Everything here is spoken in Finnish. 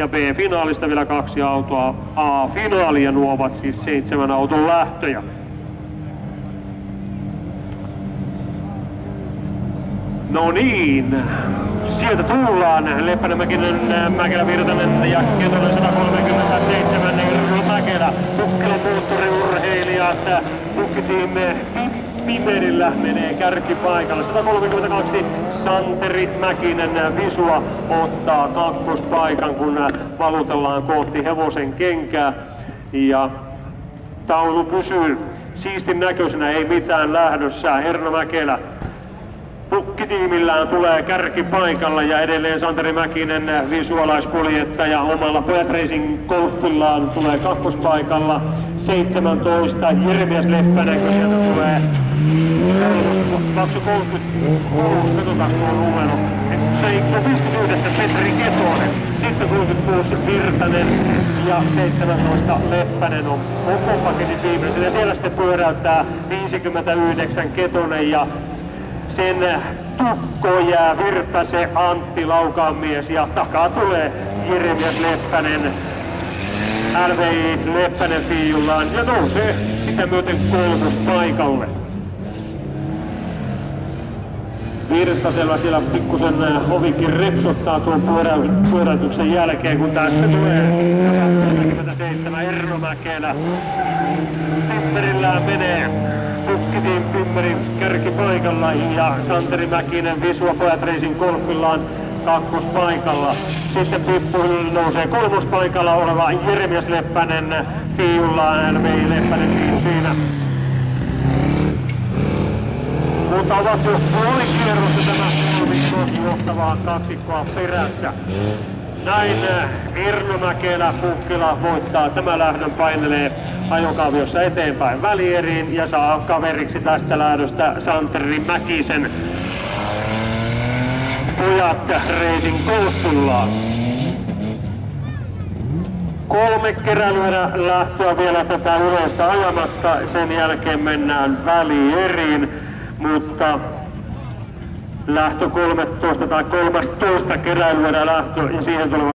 ja B-finaalista vielä 2 autoa A-finaalia. Nuo ovat siis 7 auton lähtöjä. No niin, sieltä tullaan. Leppänen, Mäkinen, Mäkelä, Virtanen ja Ketonen 137, Erno Mäkelä. Pukkila moottoriurheilijat, Pukkitiim Pimerillä menee kärkipaikalle. 132 Santeri Mäkinen Visua ottaa kakkospaikan, kun valutellaan kohti hevosen kenkää. Ja taulu pysyy siistin näköisenä, ei mitään lähdössä. Erno Mäkelä Pukkitiimillään tulee kärkipaikalla ja edelleen Santeri Mäkinen visualaiskuljettaja omalla Pojat Racing Golfillaan tulee kakkospaikalla. 17 Jeremias Leppänen, kun sieltä tulee 233, katsotaan tuo numero. 59 Petri Ketonen, sitten 66 Virtanen ja 17 Leppänen on koko paketin viimeisen. Ja siellä sitten pyöräyttää 59 Ketonen ja sen tukko jää Virtasen Antti Laukaanmies ja takaa tulee Jeremias Leppänen. LVI Leppänen fiijullaan ja nousee sitä myöten kolmospaikalle. Virtasella siellä pikkusen ovikin repsottaa tuon pyöräytyksen jälkeen, kun tästä tulee 27 Erno Mäkelä. Pimmerillään menee Pukkitiim Pimmerin kärkipaikalla ja Santeri Mäkinen Visua Pojat Racing Golfillaan kakkospaikalla. Sitten Pippuun nousee kolmospaikalla oleva Jeremias Leppänen fiijullaan, LVI Leppänen siinä. Mutta ovat jo puolikierrossa tämä kolmikko johtavaa kaksikkoa perässä. Näin Erno Mäkelä Pukkila voittaa tämän lähdön, painelee ajokaaviossa eteenpäin välieriin ja saa kaveriksi tästä lähdöstä Santeri Mäkisen Pojat Racing Golfillaan. 3 keräilyä lähtöä vielä tätä yleistä ajamatta, sen jälkeen mennään välieriin, mutta lähtö 13 tai 13 keräilyä lähtö ja siihen tuleva